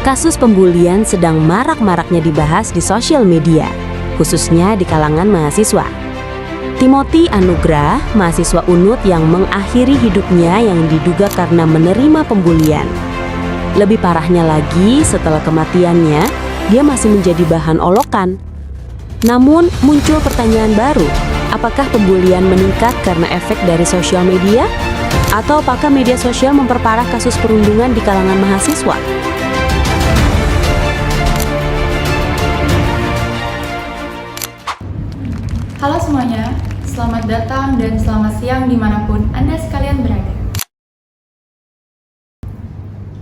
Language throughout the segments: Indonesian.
Kasus pembulian sedang marak-maraknya dibahas di sosial media, khususnya di kalangan mahasiswa. Timothy Anugrah, mahasiswa UNUD yang mengakhiri hidupnya yang diduga karena menerima pembulian. Lebih parahnya lagi, setelah kematiannya, dia masih menjadi bahan olokan. Namun, muncul pertanyaan baru, apakah pembulian meningkat karena efek dari sosial media? Atau apakah media sosial memperparah kasus perundungan di kalangan mahasiswa? Halo semuanya, selamat datang dan selamat siang dimanapun Anda sekalian berada.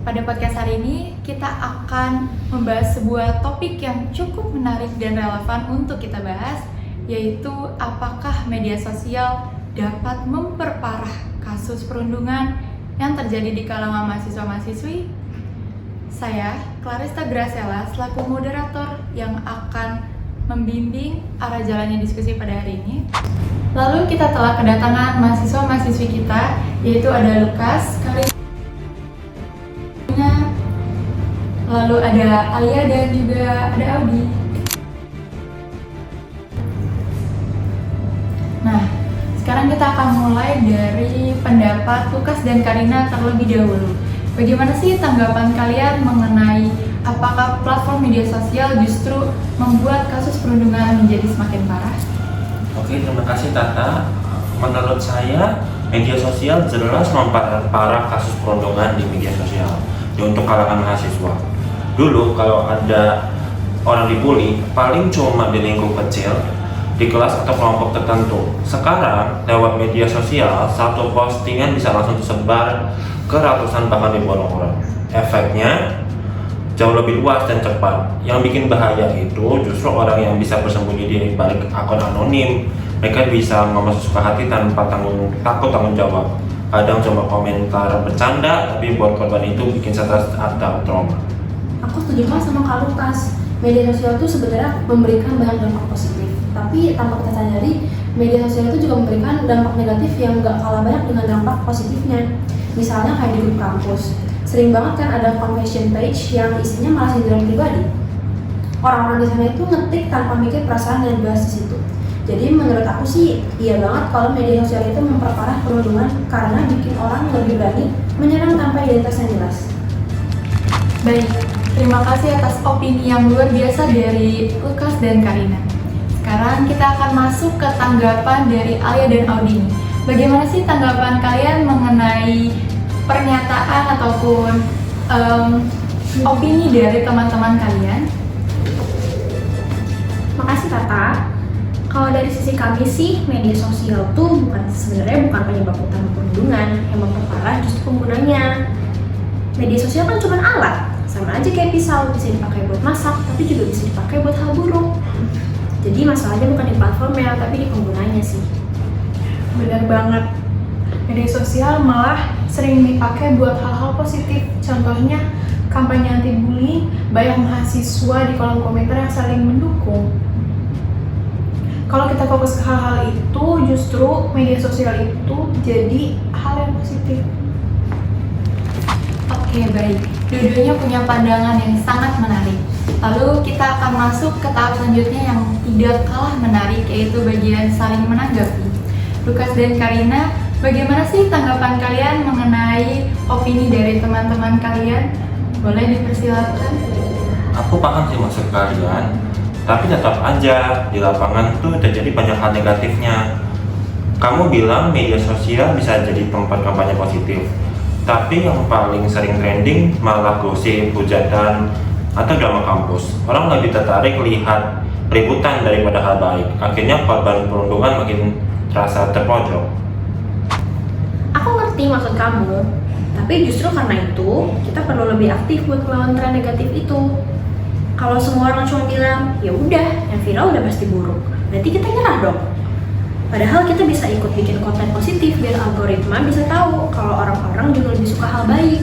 Pada podcast hari ini, kita akan membahas sebuah topik yang cukup menarik dan relevan untuk kita bahas, yaitu apakah media sosial dapat memperparah kasus perundungan yang terjadi di kalangan mahasiswa-mahasiswi. Saya, Clarista Gracella, selaku moderator yang akan membimbing arah jalannya diskusi pada hari ini. Lalu kita telah kedatangan mahasiswa-mahasiswi kita, yaitu ada Lukas, Karina, lalu ada Alia dan juga ada Audi. Nah, sekarang kita akan mulai dari pendapat Lukas dan Karina terlebih dahulu. Bagaimana sih tanggapan kalian mengenai apakah platform media sosial justru membuat kasus perundungan menjadi semakin parah? Oke, terima kasih Tata. Menurut saya, media sosial jelas memperparah kasus perundungan di media sosial untuk kalangan mahasiswa. Dulu kalau ada orang dibully, paling cuma di lingkup kecil, di kelas atau kelompok tertentu. Sekarang, lewat media sosial, satu postingan bisa langsung tersebar ke ratusan bahkan ribuan orang. Efeknya jauh lebih luas dan cepat. Yang bikin bahaya itu justru orang yang bisa bersembunyi di balik akun anonim. Mereka bisa ngomong sesuka hati tanpa takut tanggung jawab. Kadang cuma komentar bercanda, tapi buat korban itu bikin stres atau trauma. Aku setuju banget sama Kak Lukas. Media sosial itu sebenarnya memberikan banyak dampak positif. Tapi tanpa kita sadari, media sosial itu juga memberikan dampak negatif yang gak kalah banyak dengan dampak positifnya. Misalnya kayak di grup kampus. Sering banget kan ada confession page yang isinya malah sindiran pribadi. Orang-orang di sana itu ngetik tanpa mikir perasaan yang dibahas di situ. Jadi menurut aku sih iya banget kalau media sosial itu memperparah perundungan karena bikin orang lebih berani menyerang tanpa identitas yang jelas. Baik, terima kasih atas opini yang luar biasa dari Lukas dan Karina. Sekarang kita akan masuk ke tanggapan dari Alia dan Audi. Bagaimana sih tanggapan kalian mengenai pernyataan ataupun opini dari teman-teman kalian? Makasih Tata. Kalau dari sisi kami sih, media sosial tuh sebenarnya bukan penyebab utama perundungan, yang memperparah justru penggunanya. Media sosial kan cuma alat, sama aja kayak pisau, bisa dipakai buat masak, tapi juga bisa dipakai buat hal buruk. Jadi masalahnya bukan di platformnya, tapi di penggunanya sih. Benar banget. Media sosial malah sering dipakai buat hal-hal positif. Contohnya kampanye anti-bullying, banyak mahasiswa di kolom komentar yang saling mendukung. Kalau kita fokus ke hal-hal itu, justru media sosial itu jadi hal yang positif. Oke, baik. Dua-duanya punya pandangan yang sangat menarik. Lalu kita akan masuk ke tahap selanjutnya yang tidak kalah menarik, yaitu bagian saling menanggapi. Lukas dan Karina, bagaimana sih tanggapan kalian mengenai opini dari teman-teman kalian? Boleh dipersilakan. Aku paham sih maksud kalian, tapi tetap aja di lapangan tuh terjadi banyak hal negatifnya. Kamu bilang media sosial bisa jadi tempat kampanye positif, tapi yang paling sering trending malah gosip, hujatan, atau drama kampus. Orang lebih tertarik lihat ributan daripada hal baik. Akhirnya korban perundungan makin terasa terpojok. Aku ngerti maksud kamu, tapi justru karena itu kita perlu lebih aktif buat melawan tren negatif itu. Kalau semua orang cuma bilang, ya udah, yang viral udah pasti buruk, berarti kita nyerah dong. Padahal kita bisa ikut bikin konten positif biar algoritma bisa tahu kalau orang-orang juga lebih suka hal baik.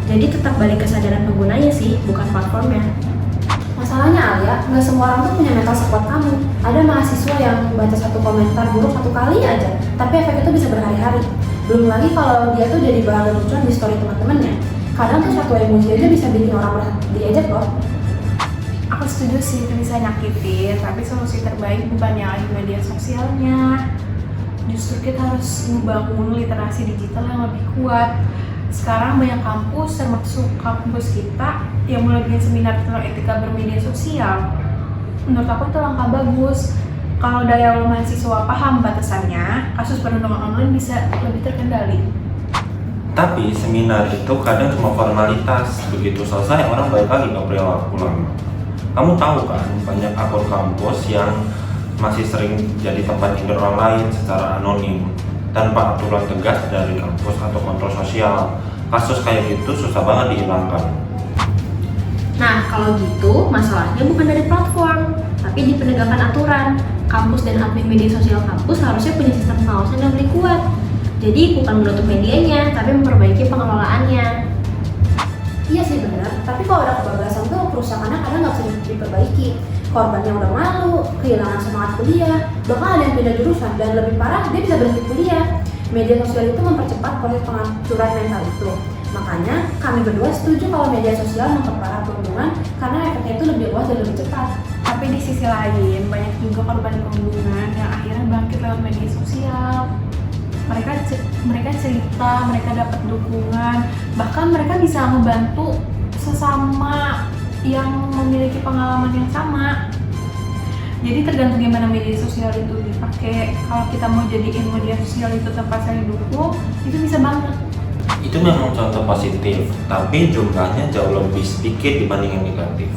Jadi tetap balik kesadaran penggunanya sih, bukan platformnya. Masalahnya Alia, nggak semua orang tuh punya mental sekuat kamu. Ada mahasiswa yang baca satu komentar buruk satu kali aja, tapi efek itu bisa berhari-hari. Belum lagi kalau dia tuh jadi bahan lucuan di story teman-temannya. Kadang tuh satu emoji aja bisa bikin orang diejek loh. Aku setuju sih itu bisa nyakitin, tapi solusi terbaik bukan nyalahin media sosialnya. Justru kita harus membangun literasi digital yang lebih kuat. Sekarang banyak kampus, termasuk kampus kita, yang mulai bikin seminar tentang etika bermedia sosial. Menurut aku itu langkah bagus. Kalau dari awal mahasiswa paham batasannya, kasus perundungan online bisa lebih terkendali. Tapi seminar itu kadang cuma formalitas, begitu selesai orang balik lagi ke perilaku lama. Kamu tahu kan, banyak akun kampus yang masih sering jadi tempat tidur orang lain secara anonim tanpa aturan tegas dari kampus atau kontrol sosial. Kasus kayak gitu susah banget dihilangkan. Nah, kalau gitu masalahnya bukan dari platform, tapi di penegakan aturan. Kampus dan admin media sosial kampus harusnya punya sistem pengawasan yang lebih kuat. Jadi bukan menutup medianya, tapi memperbaiki pengelolaannya. Iya sih benar, tapi kalau udah kebablasan tuh kerusakannya kadang nggak bisa diperbaiki. Korbannya udah malu, kehilangan semangat kuliah, bahkan ada yang pindah jurusan dan lebih parah dia bisa berhenti kuliah. Media sosial itu mempercepat proses pengaturan mental itu. Makanya kami berdua setuju kalau media sosial memperparah perundungan karena efeknya itu lebih luas dan lebih cepat. Tapi di sisi lain, banyak juga korban perundungan yang akhirnya bangkit lewat media sosial. Mereka cerita, mereka dapat dukungan, bahkan mereka bisa membantu sesama yang memiliki pengalaman yang sama. Jadi tergantung gimana media sosial itu dipakai. Kalau kita mau jadiin media sosial itu tempat saling dukung, itu bisa banget. Itu memang contoh positif, tapi jumlahnya jauh lebih sedikit dibanding yang negatif.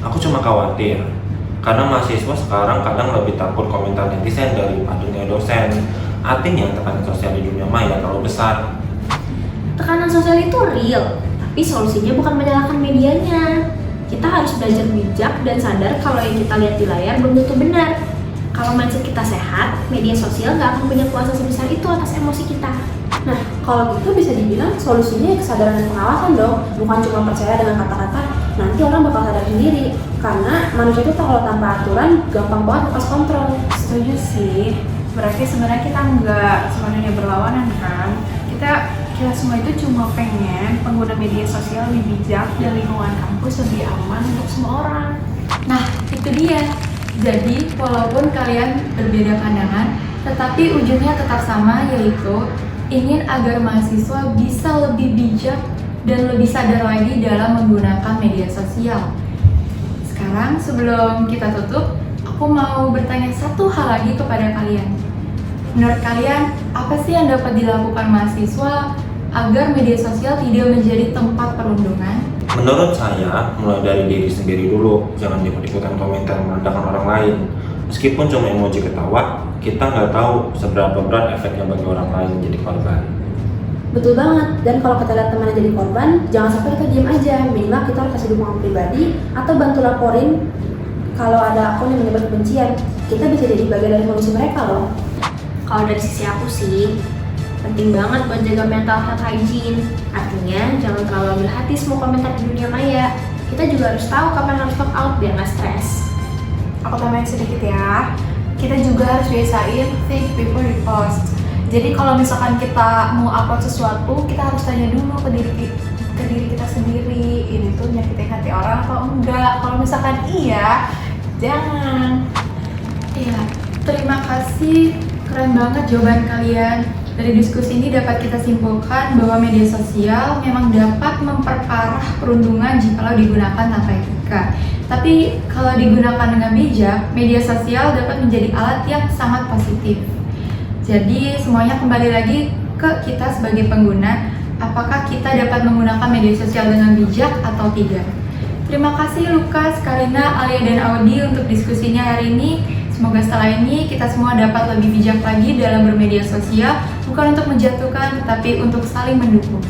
Aku cuma khawatir, karena mahasiswa sekarang kadang lebih takut komentar netizen daripada dosen. Artinya tekanan sosial di dunia maya terlalu besar. Tekanan sosial itu real, tapi solusinya bukan menyalahkan medianya. Kita harus belajar bijak dan sadar kalau yang kita lihat di layar belum tentu benar. Kalau mindset kita sehat, media sosial nggak akan punya kuasa sebesar itu atas emosi kita. Nah, kalau gitu bisa dibilang solusinya kesadaran dan pengawasan dong, bukan cuma percaya dengan kata-kata. Nanti orang bakal sadar sendiri, karena manusia itu kalau tanpa aturan gampang banget lepas kontrol. Setuju sih. Berarti sebenarnya kita nggak semuanya berlawanan kan? Kita semua itu cuma pengen pengguna media sosial lebih bijak dan lingkungan kampus lebih aman untuk semua orang. Nah, itu dia. Jadi, walaupun kalian berbeda pandangan, tetapi ujungnya tetap sama, yaitu ingin agar mahasiswa bisa lebih bijak dan lebih sadar lagi dalam menggunakan media sosial. Sekarang, sebelum kita tutup, aku mau bertanya satu hal lagi kepada kalian. Menurut kalian, apa sih yang dapat dilakukan mahasiswa agar media sosial tidak menjadi tempat perundungan? Menurut saya, mulai dari diri sendiri dulu, jangan ikut-ikutan komentar merendahkan orang lain. Meskipun cuma emoji ketawa, kita nggak tahu seberapa berat efeknya bagi orang lain jadi korban. Betul banget, dan kalau kita lihat temannya jadi korban, jangan sampai kita diam aja. Minimal kita harus kasih dukungan pribadi atau bantu laporin kalau ada akun yang menyebar kebencian. Kita bisa jadi bagian dari solusi mereka loh. Kalau dari sisi aku sih, penting banget buat jaga mental health hygiene. Artinya, jangan terlalu ambil hati semua komentar di dunia maya. Kita juga harus tahu kapan harus stop out biar nggak stres. Aku tambahin sedikit ya. Kita juga harus biasain think before you post. Jadi kalau misalkan kita mau upload sesuatu, kita harus tanya dulu ke diri kita sendiri, ini tuh nyakitin hati orang atau enggak. Kalau misalkan iya, jangan. Iya, terima kasih. Keren banget jawaban kalian. Dari diskusi ini dapat kita simpulkan bahwa media sosial memang dapat memperparah perundungan jikalau digunakan tanpa etika. Tapi kalau digunakan dengan bijak, media sosial dapat menjadi alat yang sangat positif. Jadi semuanya kembali lagi ke kita sebagai pengguna, apakah kita dapat menggunakan media sosial dengan bijak atau tidak. Terima kasih Lukas, Karina, Alia, dan Audi untuk diskusinya hari ini. Semoga setelah ini kita semua dapat lebih bijak lagi dalam bermedia sosial, bukan untuk menjatuhkan, tetapi untuk saling mendukung.